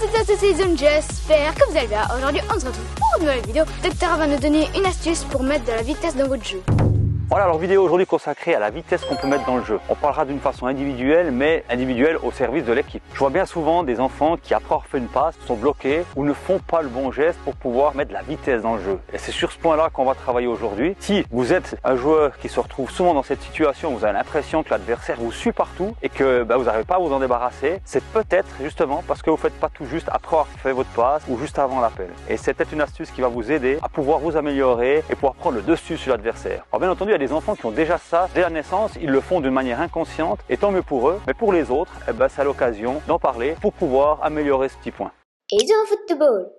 toutes et tous, c'est Zone, j'espère que vous allez bien. Aujourd'hui, on se retrouve pour une nouvelle vidéo. Docteur va nous donner une astuce pour mettre de la vitesse dans votre jeu. Voilà, alors vidéo aujourd'hui consacrée à la vitesse qu'on peut mettre dans le jeu. On parlera d'une façon individuelle, mais individuelle au service de l'équipe. Je vois bien souvent des enfants qui, après avoir fait une passe, sont bloqués ou ne font pas le bon geste pour pouvoir mettre de la vitesse dans le jeu. Et c'est sur ce point-là qu'on va travailler aujourd'hui. Si vous êtes un joueur qui se retrouve souvent dans cette situation où vous avez l'impression que l'adversaire vous suit partout et que vous n'arrivez pas à vous en débarrasser, c'est peut-être justement parce que vous ne faites pas tout juste après avoir fait votre passe ou juste avant l'appel. Et c'est peut-être une astuce qui va vous aider à pouvoir vous améliorer et pouvoir prendre le dessus sur l'adversaire. Alors bien entendu, il y a des enfants qui ont déjà ça dès la naissance, ils le font d'une manière inconsciente et tant mieux pour eux, mais pour les autres, c'est l'occasion d'en parler pour pouvoir améliorer ce petit point. Et en football.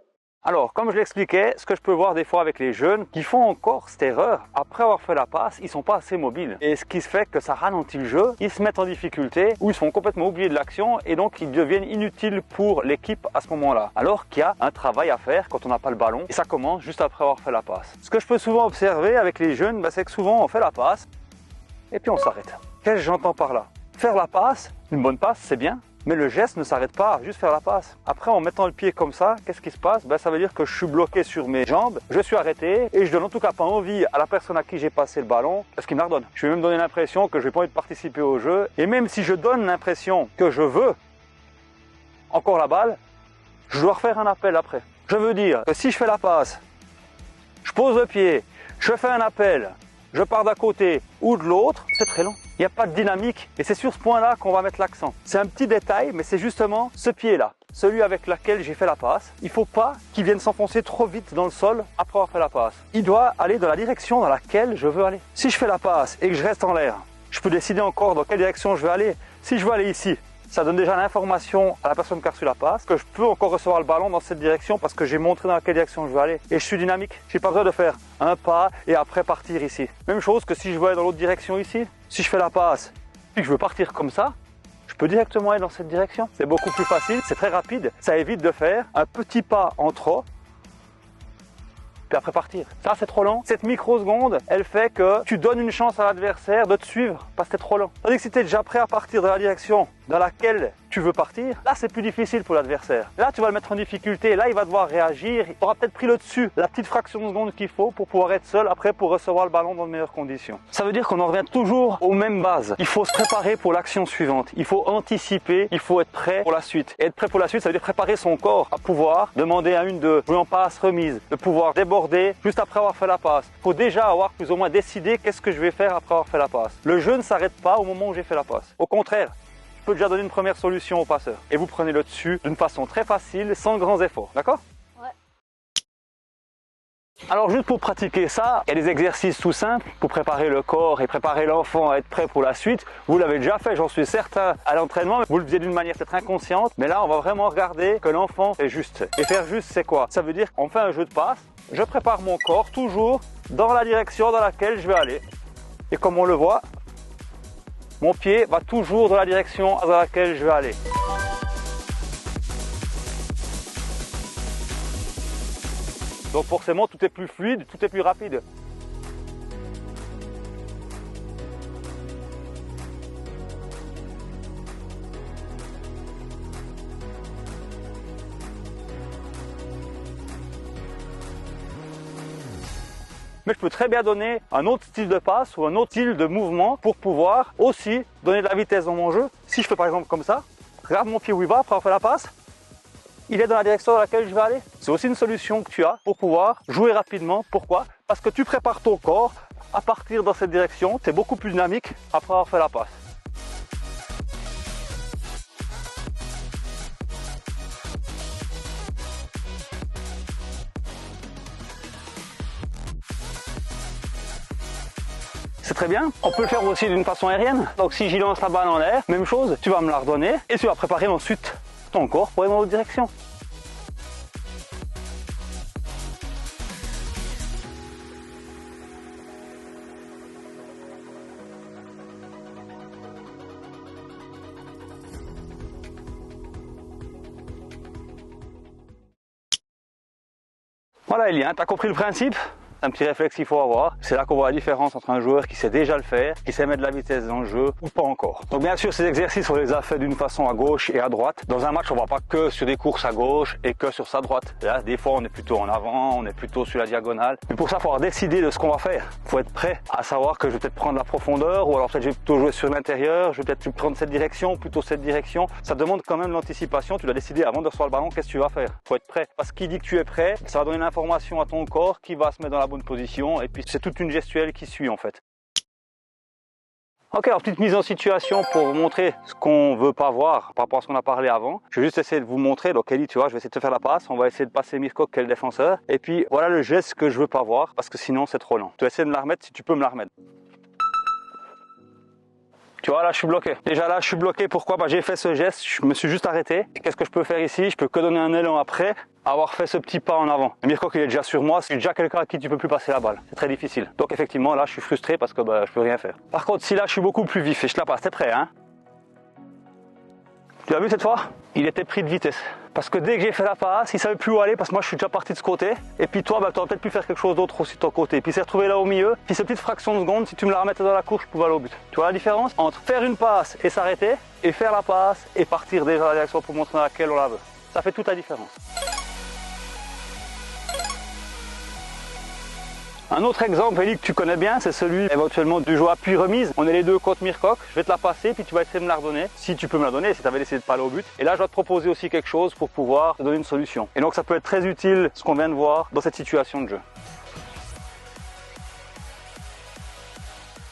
Alors, comme je l'expliquais, ce que je peux voir des fois avec les jeunes qui font encore cette erreur, après avoir fait la passe, ils sont pas assez mobiles. Et ce qui se fait que ça ralentit le jeu, ils se mettent en difficulté ou ils sont complètement oubliés de l'action et donc ils deviennent inutiles pour l'équipe à ce moment-là. Alors qu'il y a un travail à faire quand on n'a pas le ballon et ça commence juste après avoir fait la passe. Ce que je peux souvent observer avec les jeunes, c'est que souvent on fait la passe et puis on s'arrête. Qu'est-ce que j'entends par là? Faire la passe, une bonne passe, c'est bien. Mais le geste ne s'arrête pas à juste faire la passe. Après, en mettant le pied comme ça, qu'est-ce qui se passe? Ça veut dire que je suis bloqué sur mes jambes, je suis arrêté et je donne en tout cas pas envie à la personne à qui j'ai passé le ballon parce qu'il me la redonne. Je vais même donner l'impression que je n'ai pas envie de participer au jeu. Et même si je donne l'impression que je veux encore la balle, je dois refaire un appel après. Je veux dire que si je fais la passe, je pose le pied, je fais un appel, je pars d'un côté ou de l'autre, c'est très long. Il n'y a pas de dynamique et c'est sur ce point-là qu'on va mettre l'accent. C'est un petit détail, mais c'est justement ce pied-là, celui avec lequel j'ai fait la passe. Il ne faut pas qu'il vienne s'enfoncer trop vite dans le sol après avoir fait la passe. Il doit aller dans la direction dans laquelle je veux aller. Si je fais la passe et que je reste en l'air, je peux décider encore dans quelle direction je veux aller. Si je veux aller ici, ça donne déjà l'information à la personne qui a reçu la passe que je peux encore recevoir le ballon dans cette direction parce que j'ai montré dans quelle direction je veux aller. Et je suis dynamique. Je n'ai pas besoin de faire un pas et après partir ici. Même chose que si je veux aller dans l'autre direction ici. Si je fais la passe et que je veux partir comme ça, je peux directement aller dans cette direction. C'est beaucoup plus facile, c'est très rapide. Ça évite de faire un petit pas en trop puis après partir. Ça, c'est trop lent. Cette microseconde, elle fait que tu donnes une chance à l'adversaire de te suivre parce que c'est trop lent. Tandis que si tu es déjà prêt à partir dans la direction dans laquelle tu veux partir, là, c'est plus difficile pour l'adversaire. Là, tu vas le mettre en difficulté. Là, il va devoir réagir. Il aura peut-être pris le dessus, la petite fraction de seconde qu'il faut pour pouvoir être seul après pour recevoir le ballon dans de meilleures conditions. Ça veut dire qu'on en revient toujours aux mêmes bases. Il faut se préparer pour l'action suivante. Il faut anticiper. Il faut être prêt pour la suite. Et être prêt pour la suite, ça veut dire préparer son corps à pouvoir demander à une de jouer en passe remise, de pouvoir déborder juste après avoir fait la passe. Il faut déjà avoir plus ou moins décidé qu'est-ce que je vais faire après avoir fait la passe. Le jeu ne s'arrête pas au moment où j'ai fait la passe. Au contraire, je peux déjà donner une première solution au passeur. Et vous prenez le dessus d'une façon très facile, sans grands efforts. D'accord? Ouais. Alors juste pour pratiquer ça, il y a des exercices tout simples pour préparer le corps et préparer l'enfant à être prêt pour la suite. Vous l'avez déjà fait, j'en suis certain, à l'entraînement. Vous le faisiez d'une manière peut-être inconsciente. Mais là, on va vraiment regarder que l'enfant fait juste. Et faire juste, c'est quoi? Ça veut dire qu'on fait un jeu de passe. Je prépare mon corps toujours dans la direction dans laquelle je vais aller. Et comme on le voit, mon pied va toujours dans la direction dans laquelle je vais aller. Donc forcément, tout est plus fluide, tout est plus rapide. Mais je peux très bien donner un autre style de passe ou un autre style de mouvement pour pouvoir aussi donner de la vitesse dans mon jeu. Si je fais par exemple comme ça, regarde mon pied où il va après avoir fait la passe, il est dans la direction dans laquelle je vais aller. C'est aussi une solution que tu as pour pouvoir jouer rapidement. Pourquoi? Parce que tu prépares ton corps à partir dans cette direction, tu es beaucoup plus dynamique après avoir fait la passe. C'est très bien. On peut le faire aussi d'une façon aérienne. Donc si j'y lance la balle en l'air, même chose, tu vas me la redonner et tu vas préparer ensuite ton corps pour aller dans l'autre direction. Voilà Elie, tu as compris le principe? c'est un petit réflexe qu'il faut avoir. C'est là qu'on voit la différence entre un joueur qui sait déjà le faire, qui sait mettre de la vitesse dans le jeu ou pas encore. Donc bien sûr, ces exercices, on les a fait d'une façon à gauche et à droite. Dans un match, on va pas que sur des courses à gauche et que sur sa droite. Là, des fois, on est plutôt en avant, on est plutôt sur la diagonale. Mais pour ça, il faut avoir décidé de ce qu'on va faire. Il faut être prêt à savoir que je vais peut-être prendre la profondeur ou alors peut-être je vais plutôt jouer sur l'intérieur, je vais peut-être prendre cette direction, plutôt cette direction. Ça demande quand même l'anticipation. Tu dois décider avant de recevoir le ballon, qu'est-ce que tu vas faire. Il faut être prêt. Parce qu'il dit que tu es prêt, ça va donner l'information à ton corps qui va se mettre dans la bonne position et puis c'est toute une gestuelle qui suit en fait. Ok, alors petite mise en situation pour vous montrer ce qu'on veut pas voir par rapport à ce qu'on a parlé avant. Je vais juste essayer de vous montrer. Donc Ellie, tu vois, je vais essayer de te faire la passe. On va essayer de passer Mirko qui est le défenseur. Et puis voilà le geste que je veux pas voir parce que sinon c'est trop lent. Tu vas essayer de me la remettre si tu peux me la remettre. Tu vois, là, je suis bloqué. Déjà là, je suis bloqué. Pourquoi? J'ai fait ce geste, je me suis juste arrêté. Qu'est-ce que je peux faire ici? Je peux que donner un élan après avoir fait ce petit pas en avant. Et Mirko, il est déjà sur moi, c'est déjà quelqu'un à qui tu peux plus passer la balle. C'est très difficile. Donc effectivement, là, je suis frustré parce que je peux rien faire. Par contre, si là, je suis beaucoup plus vif et je te la passe, t'es prêt, hein? Tu as vu cette fois? Il était pris de vitesse. Parce que dès que j'ai fait la passe, il savait plus où aller parce que moi je suis déjà parti de ce côté. Et puis toi, tu aurais peut-être pu faire quelque chose d'autre aussi de ton côté. Puis il s'est retrouvé là au milieu. Puis cette petite fraction de seconde, si tu me la remettais dans la course, je pouvais aller au but. Tu vois la différence entre faire une passe et s'arrêter et faire la passe et partir déjà dans la direction pour montrer dans laquelle on la veut. Ça fait toute la différence. Un autre exemple, Ellie, que tu connais bien, c'est celui éventuellement du jeu appui-remise. On est les deux contre Mirko, je vais te la passer, puis tu vas essayer de me la redonner. Si tu peux me la donner, si tu avais essayé de pas aller au but. Et là, je vais te proposer aussi quelque chose pour pouvoir te donner une solution. Et donc, ça peut être très utile, ce qu'on vient de voir, dans cette situation de jeu.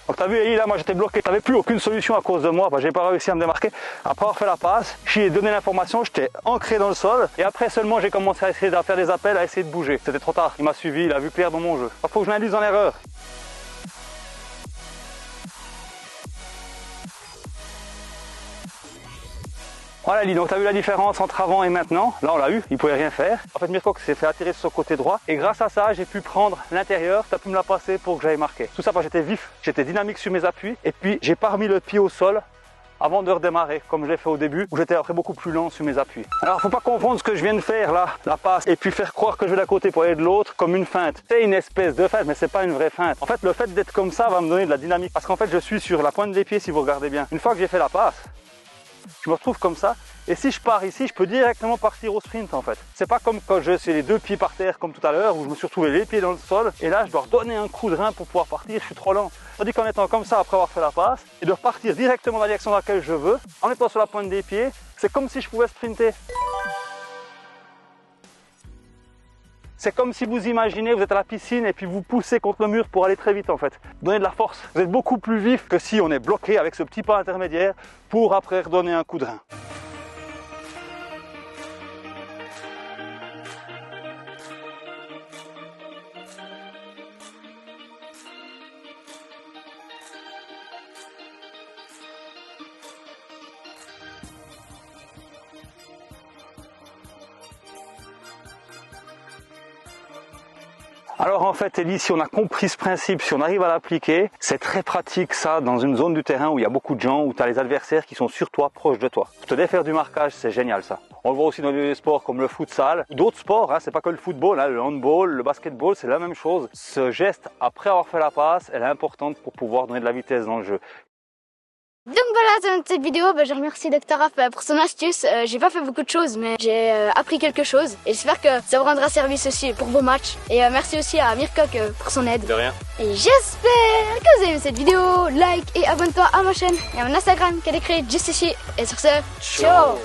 Donc t'as vu Ellie, là moi j'étais bloqué, t'avais plus aucune solution à cause de moi, j'ai pas réussi à me démarquer. Après avoir fait la passe, j'ai donné l'information, j'étais ancré dans le sol et après seulement j'ai commencé à essayer de faire des appels, à essayer de bouger. C'était trop tard, il m'a suivi, il a vu clair dans mon jeu. Il faut que je m'induise dans l'erreur. Voilà Ellie, donc tu as vu la différence entre avant et maintenant. Là on l'a eu, il pouvait rien faire. En fait Mirko s'est fait attirer sur son côté droit et grâce à ça j'ai pu prendre l'intérieur, tu as pu me la passer pour que j'aille marquer. Tout ça parce que j'étais vif, j'étais dynamique sur mes appuis et puis j'ai pas remis le pied au sol avant de redémarrer comme je l'ai fait au début où j'étais après beaucoup plus lent sur mes appuis. Alors faut pas confondre ce que je viens de faire là, la passe, et puis faire croire que je vais d'un côté pour aller de l'autre comme une feinte. C'est une espèce de feinte mais c'est pas une vraie feinte. En fait le fait d'être comme ça va me donner de la dynamique parce qu'en fait je suis sur la pointe des pieds si vous regardez bien. Une fois que j'ai fait la passe, je me retrouve comme ça et si je pars ici, je peux directement partir au sprint en fait. C'est pas comme quand je suis les deux pieds par terre comme tout à l'heure où je me suis retrouvé les pieds dans le sol et là je dois redonner un coup de rein pour pouvoir partir, je suis trop lent. Tandis qu'en étant comme ça après avoir fait la passe et de repartir directement dans la direction dans laquelle je veux, en étant sur la pointe des pieds, c'est comme si je pouvais sprinter. C'est comme si vous imaginez, vous êtes à la piscine et puis vous poussez contre le mur pour aller très vite en fait. Donnez de la force. Vous êtes beaucoup plus vif que si on est bloqué avec ce petit pas intermédiaire pour après redonner un coup de rein. Alors en fait Ellie, si on a compris ce principe, si on arrive à l'appliquer, c'est très pratique ça dans une zone du terrain où il y a beaucoup de gens, où tu as les adversaires qui sont sur toi, proches de toi. Pour te défaire du marquage, c'est génial ça. On le voit aussi dans des sports comme le futsal, d'autres sports, hein, c'est pas que le football, hein, le handball, le basketball, c'est la même chose. Ce geste, après avoir fait la passe, elle est importante pour pouvoir donner de la vitesse dans le jeu. Donc voilà, dans cette vidéo, je remercie Dr Raph pour son astuce. J'ai pas fait beaucoup de choses, mais j'ai appris quelque chose. Et j'espère que ça vous rendra service aussi pour vos matchs. Et merci aussi à Mirko pour son aide. De rien. Et j'espère que vous avez aimé cette vidéo. Like et abonne-toi à ma chaîne et à mon Instagram qui est écrit juste ici. Et sur ce, ciao.